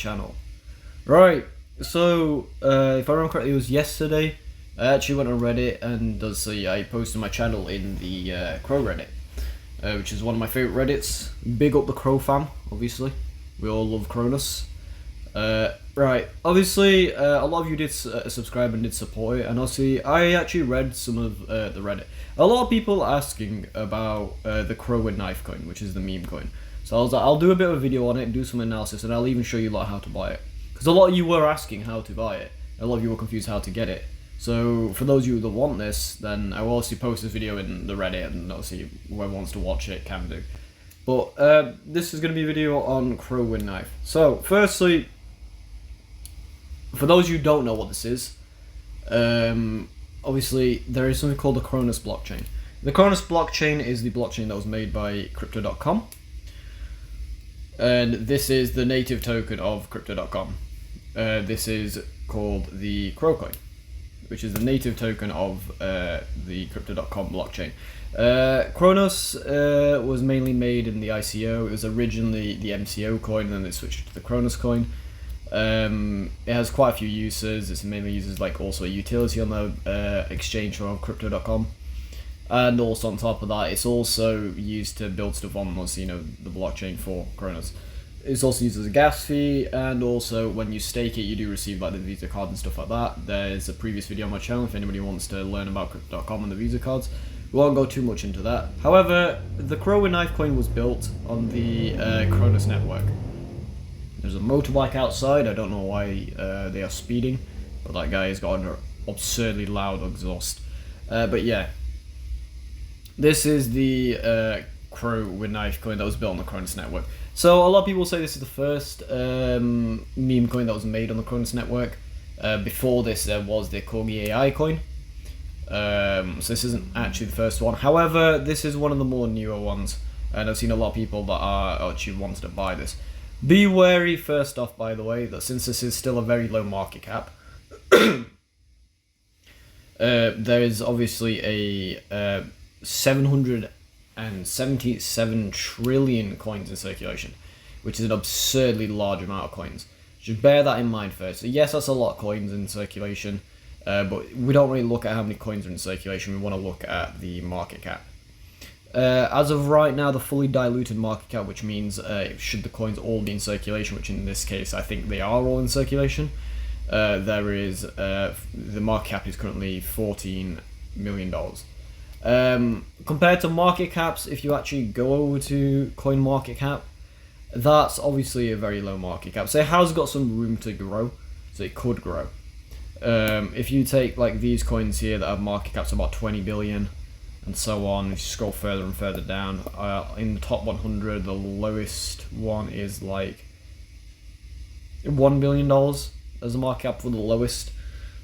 channel. Right, so if I remember correctly, it was yesterday. I actually went on Reddit and I posted my channel in the Crow Reddit, which is one of my favorite Reddits. Big up the Crow fam, obviously. We all love Cronus. Right, obviously a lot of you did subscribe and did support it, and obviously I actually read some of the Reddit. A lot of people asking about the Crow with Knife coin, which is the meme coin. So I was like, I'll do a bit of a video on it and do some analysis, and I'll even show you lot how to buy it. Because a lot of you were asking how to buy it, a lot of you were confused how to get it. So for those of you that want this, then I will obviously post this video in the Reddit, and obviously whoever wants to watch it can do. But this is going to be a video on Crow with Knife. So firstly, for those of you who don't know what this is, obviously there is something called the Cronus blockchain. The Cronus blockchain is the blockchain that was made by crypto.com. And this is the native token of crypto.com. This is called the Crow coin, which is the native token of the crypto.com blockchain. Cronos was mainly made in the ICO. It was originally the MCO coin, and then they switched to the Cronus coin. It has quite a few uses. It's mainly uses like also a utility on the exchange of crypto.com. And also on top of that, it's also used to build stuff on the blockchain for Cronus. It's also used as a gas fee, and also when you stake it, you do receive like the Visa card and stuff like that. There's a previous video on my channel if anybody wants to learn about crypto.com and the Visa cards. We won't go too much into that. However, the Crow with Knife coin was built on the Cronus network. There's a motorbike outside. I don't know why they are speeding, but that guy has got an absurdly loud exhaust. But yeah. This is the Crow with Knife coin that was built on the Cronus network. So a lot of people say this is the first meme coin that was made on the Cronus network. Before this, there was the CAW coin. So this isn't actually the first one. However, this is one of the more newer ones, and I've seen a lot of people that are actually wanted to buy this. Be wary, first off, by the way, that since this is still a very low market cap, there is obviously a 777 trillion coins in circulation, which is an absurdly large amount of coins. Just bear that in mind first. So yes, that's a lot of coins in circulation, but we don't really look at how many coins are in circulation. We want to look at the market cap. As of right now, the fully diluted market cap, which means should the coins all be in circulation, which in this case I think they are all in circulation, there is the market cap is currently $14 million. Compared to market caps, if you actually go over to coin market cap, that's obviously a very low market cap. So it has got some room to grow, so it could grow. If you take like these coins here that have market caps about 20 billion and so on, if you scroll further and further down, in the top 100, the lowest one is like $1 billion as a market cap for the lowest.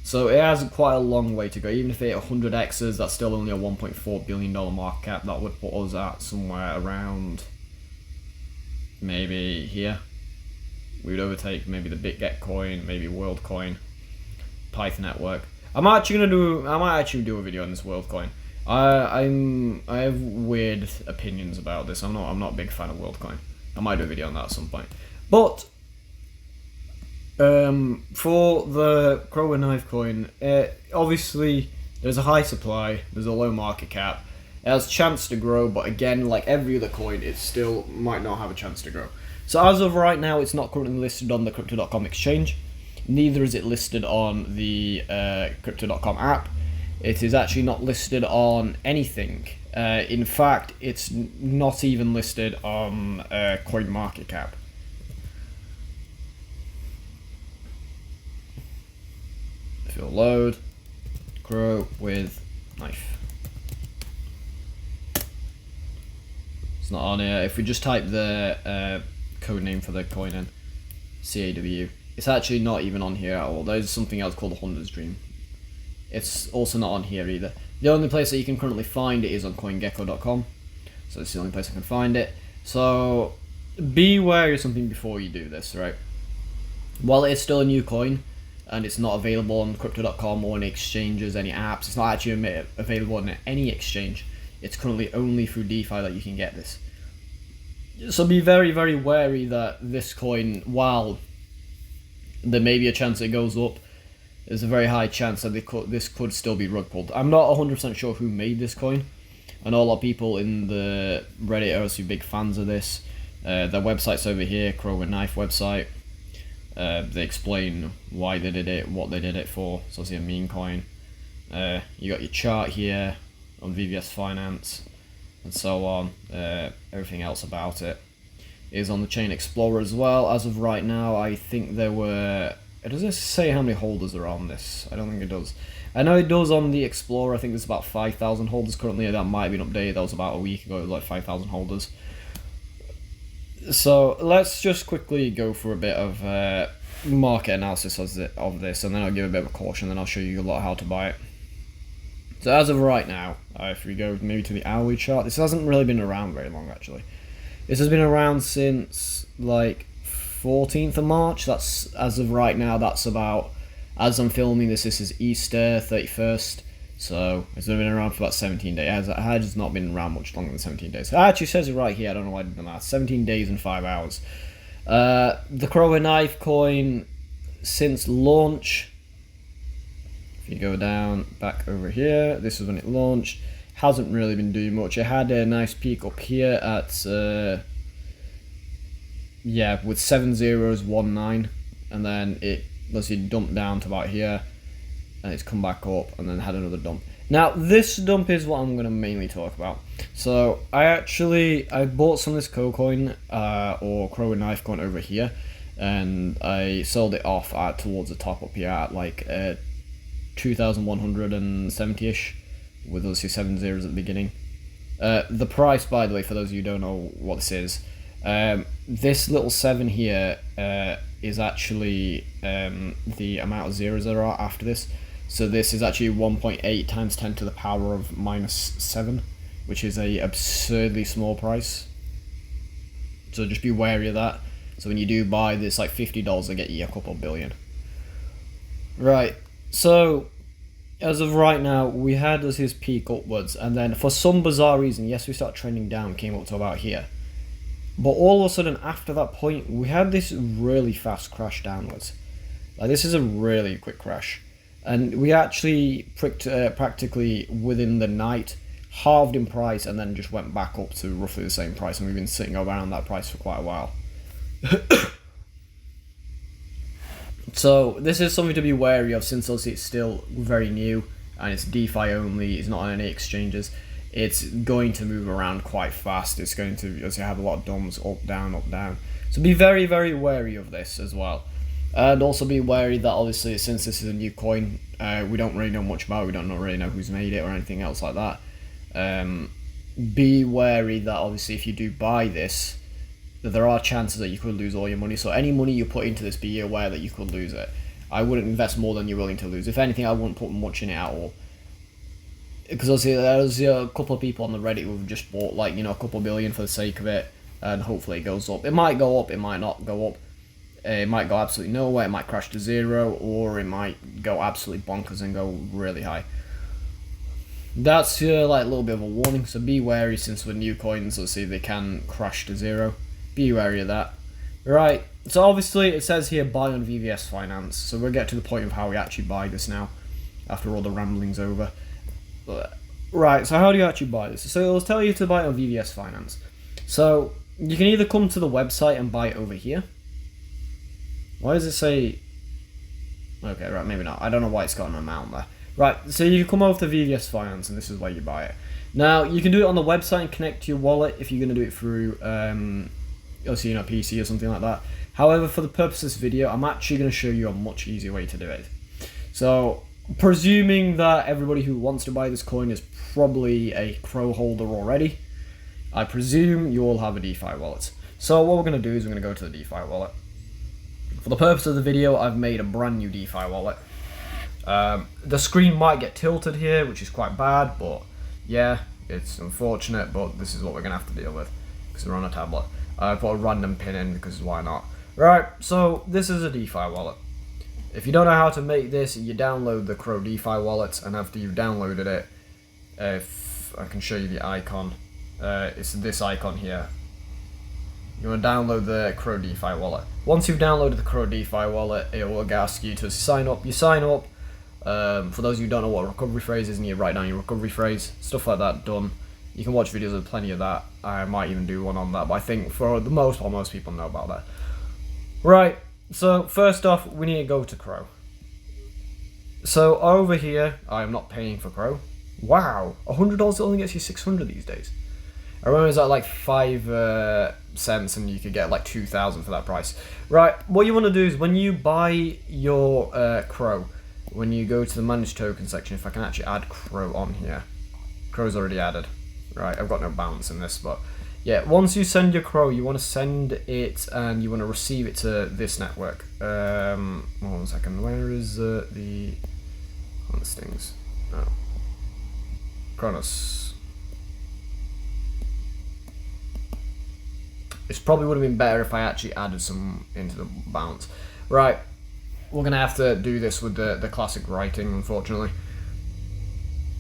So it has quite a long way to go. Even if it hit 100 X's, that's still only a $1.4 billion market cap. That would put us at somewhere around maybe here. We would overtake maybe the BitGet coin, maybe WorldCoin, Python Network. I might actually do a video on this WorldCoin. I have weird opinions about this. I'm not a big fan of WorldCoin. I might do a video on that at some point. But for the Crow with Knife coin, obviously there's a high supply, there's a low market cap, it has a chance to grow, but again, like every other coin, it still might not have a chance to grow. So as of right now, it's not currently listed on the crypto.com exchange, neither is it listed on the crypto.com app. It is actually not listed on anything. In fact, it's not even listed on CoinMarketCap. If you'll load, Crow with Knife. It's not on here. If we just type the code name for the coin in, CAW, it's actually not even on here at all. There's something else called the Honda's Dream. It's also not on here either. The only place that you can currently find it is on CoinGecko.com. So it's the only place I can find it. So be wary of something before you do this, right? While it is still a new coin, and it's not available on crypto.com or any exchanges, any apps, it's not actually available on any exchange. It's currently only through DeFi that you can get this. So be very, very wary that this coin, while There may be a chance it goes up. There's a very high chance that this could still be rug pulled. I'm not 100% sure who made this coin. I know a lot of people in the Reddit are also big fans of this. Their website's over here, Crow and Knife website. They explain why they did it, what they did it for. So it's a meme coin. You got your chart here on VVS Finance and so on. Everything else about it is on the Chain Explorer as well. As of right now, I think there were... Does it say how many holders are on this? I don't think it does. I know it does on the Explorer. I think there's about 5,000 holders currently. That might have been updated. That was about a week ago. It was like 5,000 holders. So let's just quickly go for a bit of market analysis of this, and then I'll give a bit of a caution, then I'll show you a lot how to buy it. So as of right now, if we go maybe to the hourly chart, this hasn't really been around very long actually. This has been around since like 14th of March. That's as of right now. That's about, as I'm filming this is Easter 31st. So it's been around for about 17 days. It has not been around much longer than 17 days. It actually says it right here. I don't know why I did the math. 17 days and 5 hours. The Crow and Knife coin since launch. If you go down back over here, this is when it launched. Hasn't really been doing much. It had a nice peak up here at yeah, with 7 zeros, 1 9, and then it, let's see, dumped down to about here, and it's come back up, and then had another dump. Now, this dump is what I'm going to mainly talk about. So, I bought some of this CAW coin, or Crow and Knife coin over here, and I sold it off at towards the top up here at like 2,170-ish, with obviously 7 zeros at the beginning. The price, by the way, for those of you who don't know what this is, this little 7 here is actually the amount of zeros there are after this. So this is actually 1.8 times 10 to the power of -7, which is a absurdly small price. So just be wary of that. So when you do buy this, like $50, they get you a couple billion. Right, so as of right now, we had as his peak upwards, and then for some bizarre reason, yes, we started trending down, came up to about here. But all of a sudden, after that point, we had this really fast crash downwards. Like, this is a really quick crash. And we actually practically within the night halved in price and then just went back up to roughly the same price. And we've been sitting around that price for quite a while. So this is something to be wary of, since obviously it's still very new and it's DeFi only, it's not on any exchanges. It's going to move around quite fast. It's going to obviously have a lot of dumps, up, down, up, down. So be very, very wary of this as well. And also be wary that obviously, since this is a new coin, we don't really know much about it. We don't really know who's made it or anything else like that. Be wary that obviously if you do buy this, that there are chances that you could lose all your money. So any money you put into this, be aware that you could lose it. I wouldn't invest more than you're willing to lose. If anything, I wouldn't put much in it at all. Because obviously there's a couple of people on the Reddit who've just bought like, you know, a couple billion for the sake of it, and hopefully it goes up. It might go up, it might not go up. It might go absolutely nowhere, it might crash to 0, or it might go absolutely bonkers and go really high. That's like a little bit of a warning, so be wary, since with new coins, let's see, they can crash to 0. Be wary of that. Right, so obviously it says here buy on VVS Finance, so we'll get to the point of how we actually buy this now, after all the ramblings over. Right, so how do you actually buy this? So it'll tell you to buy it on VVS Finance. So you can either come to the website and buy it over here. Why does it say... Okay, right, maybe not. I don't know why it's got an amount there. Right, so you come over to VVS Finance and this is where you buy it. Now, you can do it on the website and connect to your wallet if you're going to do it through, obviously, you know, PC or something like that. However, for the purpose of this video, I'm actually going to show you a much easier way to do it. So, presuming that everybody who wants to buy this coin is probably a Crow holder already, I presume you all have a DeFi wallet. So what we're going to do is we're going to go to the DeFi wallet. For the purpose of the video, I've made a brand new DeFi wallet. The screen might get tilted here, which is quite bad, but yeah, it's unfortunate, but this is what we're going to have to deal with, because we're on a tablet. I put a random pin in, because why not? Right, so this is a DeFi wallet. If you don't know how to make this, you download the Crow DeFi wallet, and after you've downloaded it, if I can show you the icon, it's this icon here. you want to download the CAW DeFi wallet. Once you've downloaded the CAW DeFi wallet, it will ask you to sign up. You sign up. For those who don't know what a recovery phrase is, and you write down your recovery phrase, stuff like that, done. You can watch videos of plenty of that. I might even do one on that, but I think for the most part, most people know about that. Right, so first off, we need to go to CAW. So over here, I am not paying for CAW. Wow, $100 only gets you 600 these days. I remember it was at like 5 cents and you could get like 2,000 for that price. Right, what you want to do is when you buy your CAW, when you go to the manage token section, if I can actually add CAW on here. CAW's already added. Right, I've got no balance in this, but yeah, once you send your CAW, you want to send it and you want to receive it to this network. Hold on a second, where is the things? Oh. Kronos. It probably would have been better if I actually added some into the balance. Right, we're going to have to do this with the classic writing, unfortunately.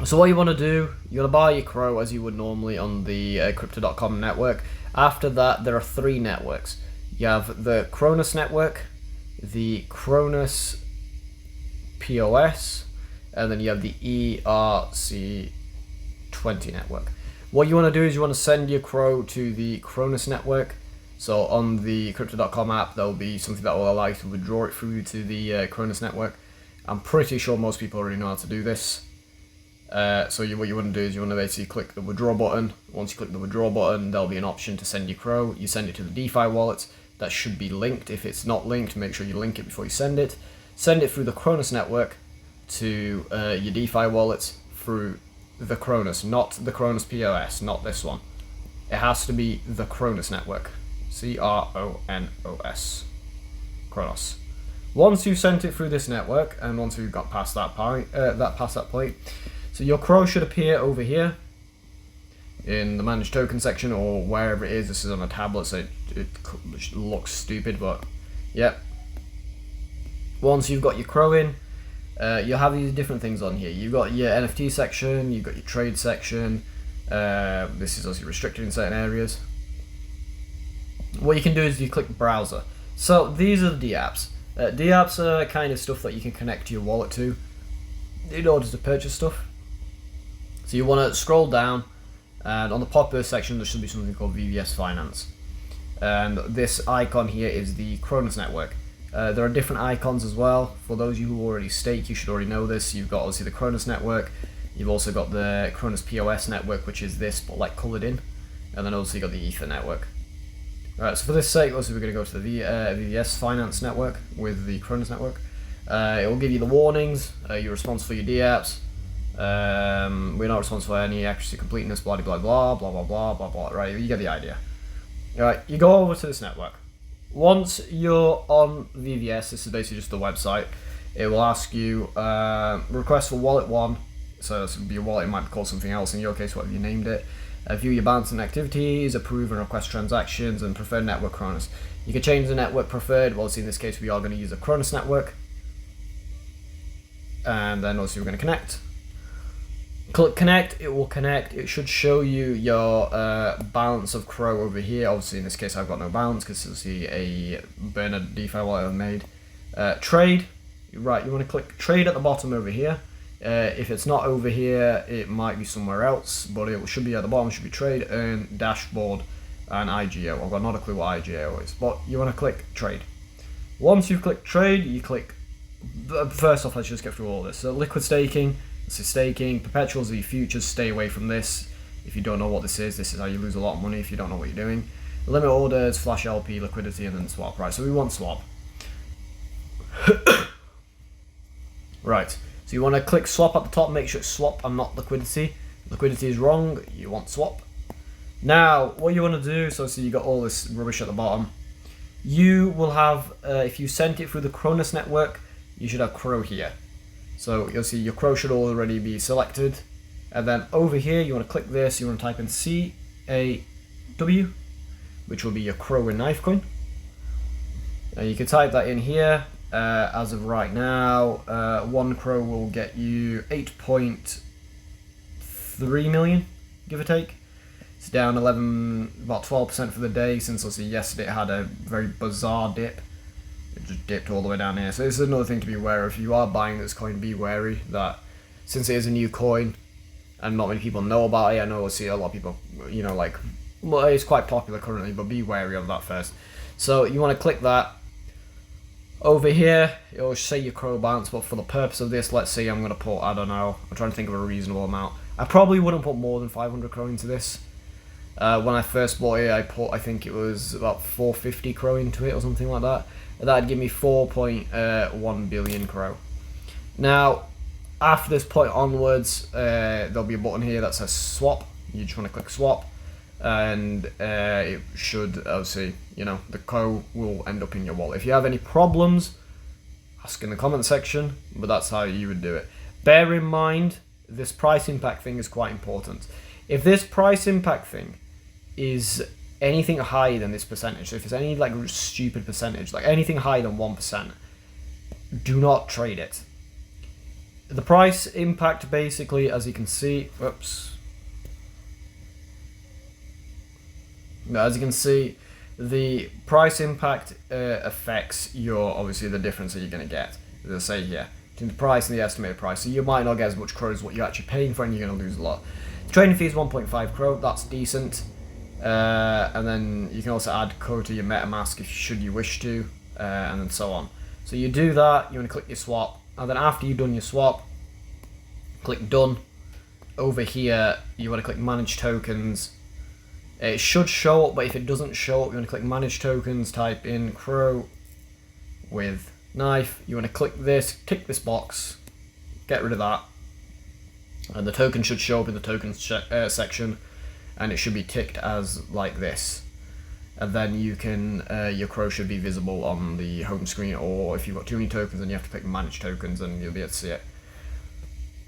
So what you want to do, you're going to buy your CAW as you would normally on the Crypto.com network. After that, there are 3 networks. You have the Kronos network, the Kronos POS, and then you have the ERC20 network. What you want to do is you want to send your CAW to the Kronos network. So on the Crypto.com app, there'll be something that will allow you to withdraw it through to the Kronos network. I'm pretty sure most people already know how to do this. So what you want to do is you want to basically click the withdraw button. Once you click the withdraw button, there'll be an option to send your CAW. You send it to the DeFi wallet. That should be linked. If it's not linked, make sure you link it before you send it. Send it through the Kronos network to your DeFi wallet through the Kronos, not the Kronos POS, not this one. It has to be the Kronos network. CRONOS. Kronos. Once you've sent it through this network, and once you've got past that point, so your CAW should appear over here in the manage token section or wherever it is. This is on a tablet, so it looks stupid, but yeah. Once you've got your CAW in, you'll have these different things on here. You've got your NFT section, you've got your trade section. This is also restricted in certain areas. What you can do is you click browser. So these are the dApps. dApps are kind of stuff that you can connect to your wallet to in order to purchase stuff. So you want to scroll down, and on the popular section there should be something called VVS Finance. And this icon here is the Kronos network. There are different icons as well. For those of you who already stake, you should already know this. You've got obviously the Kronos network. You've also got the Kronos POS network, which is this, but like coloured in. And then also you got the Ether network. Alright, so for this sake, also we're going to go to the VVS Finance network with the Kronos network. It will give you the warnings. You're responsible for your dApps. We're not responsible for any accuracy, completeness, blah blah blah blah blah blah blah blah. Right, you get the idea. Alright, you go over to this network. Once you're on VVS, this is basically just the website. It will ask you request for wallet 1. So this would be your wallet. It might be called something else in your case, whatever you named it. View your balance and activities, approve and request transactions, and preferred network Kronos. You can change the network preferred. Well, in this case, we are going to use the Kronos network. And then also we're going to connect. Click connect, it will connect. It should show you your balance of CAW over here. Obviously, in this case, I've got no balance because it's a burner DeFi wallet I've made. Trade, right, you want to click trade at the bottom over here. If it's not over here, it might be somewhere else, but it should be at the bottom. It should be trade, earn, dashboard, and IGO. I've got not a clue what IGO is, but you want to click trade. Once you've clicked trade, you click. First off, let's just get through all this. So liquid staking, this is staking. Perpetuals are your futures. Stay away from this. If you don't know what this is how you lose a lot of money if you don't know what you're doing. Limit orders, flash LP, liquidity, and then swap. Right, so we want swap. Right. So you want to click swap at the top, make sure it's swap and not liquidity. Liquidity is wrong, you want swap. Now, what you want to do, so you got all this rubbish at the bottom. You will have, if you sent it through the Kronos network, you should have CAW here. So you'll see your CAW should already be selected. And then over here, you want to click this, you want to type in CAW, which will be your CAW in Knifecoin. And you can type that in here. As of right now, 1 CAW will get you 8.3 million, give or take. It's down about 12% for the day, since obviously yesterday it had a very bizarre dip. It just dipped all the way down here. So this is another thing to be aware of. If you are buying this coin, be wary that since it is a new coin and not many people know about it, I know I see a lot of people, you know, like, well, it's quite popular currently, but be wary of that first. So you want to click that. Over here, it'll say your CAW balance, but for the purpose of this, let's say I'm going to put, I don't know, I'm trying to think of a reasonable amount. I probably wouldn't put more than 500 CAW into this. When I first bought it, I think it was about 450 CAW into it or something like that. That'd give me 4.1 billion CAW. Now, after this point onwards, there'll be a button here that says swap. You just want to click swap, and it should, obviously, you know, the CAW will end up in your wallet. If you have any problems, ask in the comment section, but that's how you would do it. Bear in mind, this price impact thing is quite important. If this price impact thing is anything higher than this percentage, so if it's any like stupid percentage, like anything higher than 1%, do not trade it. The price impact, basically, as you can see, as you can see, the price impact affects your, obviously, the difference that you're going to get, as I say here, between the price and the estimated price. So you might not get as much CAW as what you're actually paying for, and you're going to lose a lot. The trading fee is 1.5 CAW, that's decent. And then you can also add CAW to your MetaMask should you wish to, and then so on. So you do that, you want to click your swap, and then after you've done your swap, click done. Over here, you want to click manage tokens. It should show up, but if it doesn't show up, you want to click manage tokens, type in CAW with knife. You want to click this, tick this box, get rid of that, and the token should show up in the tokens section, and it should be ticked as like this. And then you can, your CAW should be visible on the home screen, or if you've got too many tokens, then you have to click manage tokens and you'll be able to see it.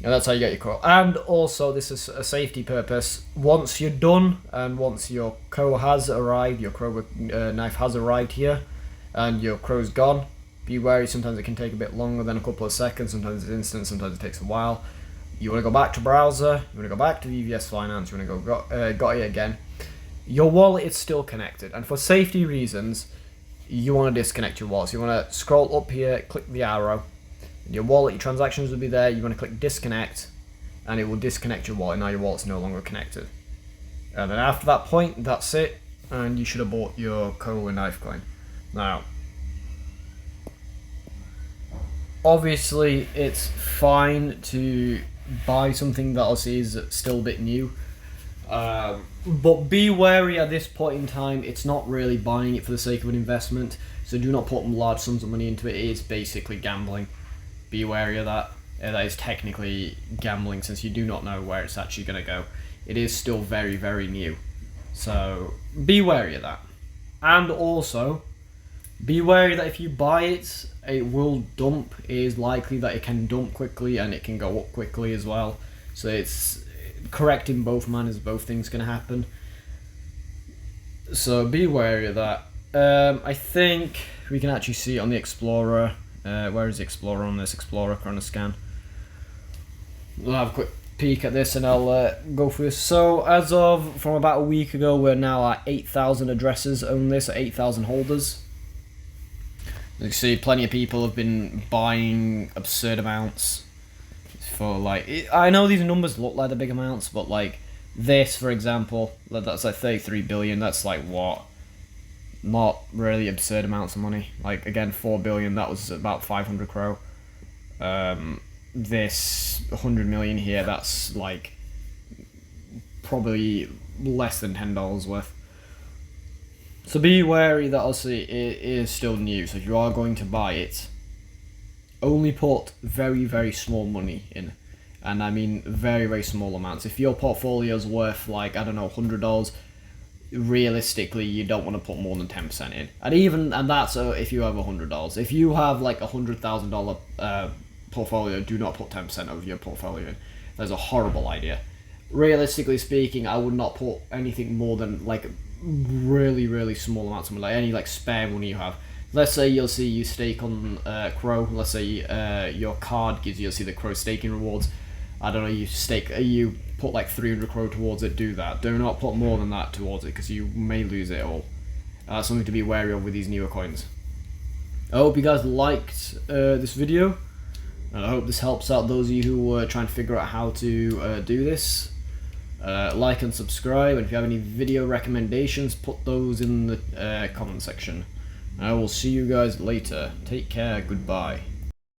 And that's how you get your CAW. And also, this is a safety purpose. Once you're done, and once your CAW has arrived, your CAW knife has arrived here, and your CAW's gone, be wary, sometimes it can take a bit longer than a couple of seconds, sometimes it's instant, sometimes it takes a while. You want to go back to browser, you want to go back to VVS Finance, you want to go got it again. Your wallet is still connected, and for safety reasons, you want to disconnect your wallet. So you want to scroll up here, click the arrow, your wallet, your transactions will be there. You want to click disconnect, and it will disconnect your wallet. Now your wallet's no longer connected. And then after that point, that's it, and you should have bought your CAW knife coin. Now, obviously, it's fine to buy something that obviously is still a bit new, but be wary at this point in time. It's not really buying it for the sake of an investment, so do not put large sums of money into it. It is basically gambling. Be wary of that. That is technically gambling, since you do not know where it's actually going to go. It is still very, very new, so be wary of that. And also, be wary that if you buy it, it will dump. It is likely that it can dump quickly, and it can go up quickly as well. So it's correct in both manners. Both things can happen. So be wary of that. I think we can actually see it on the Explorer. Where is the Explorer on this? Explorer Chronoscan. We'll have a quick peek at this, and I'll go through this. So as of from about a week ago, we're now at 8,000 addresses own this, 8,000 holders. You can see plenty of people have been buying absurd amounts for, like, I know these numbers look like the big amounts, but like this, for example, that's like 33 billion. That's like what? Not really absurd amounts of money. Like, again, 4 billion, that was about 500 CAW. This 100 million here, that's like probably less than $10 worth. So be wary that obviously it is still new. So if you are going to buy it, only put very, very small money in. And I mean very, very small amounts. If your portfolio's worth, like, I don't know, $100, realistically you don't want to put more than 10% in. And that's if you have $100. If you have like $100,000 portfolio, do not put 10% of your portfolio in. That's a horrible idea. Realistically speaking, I would not put anything more than like really, really small amounts of money, like any like spare money you have. Let's say you stake on CAW. Let's say your card gives you, the CAW staking rewards. I don't know, you put like 300 crow towards it, do that. Do not put more than that towards it, because you may lose it all. That's something to be wary of with these newer coins. I hope you guys liked this video, and I hope this helps out those of you who were trying to figure out how to do this. Like and subscribe, and if you have any video recommendations, put those in the comment section. I will see you guys later. Take care, goodbye.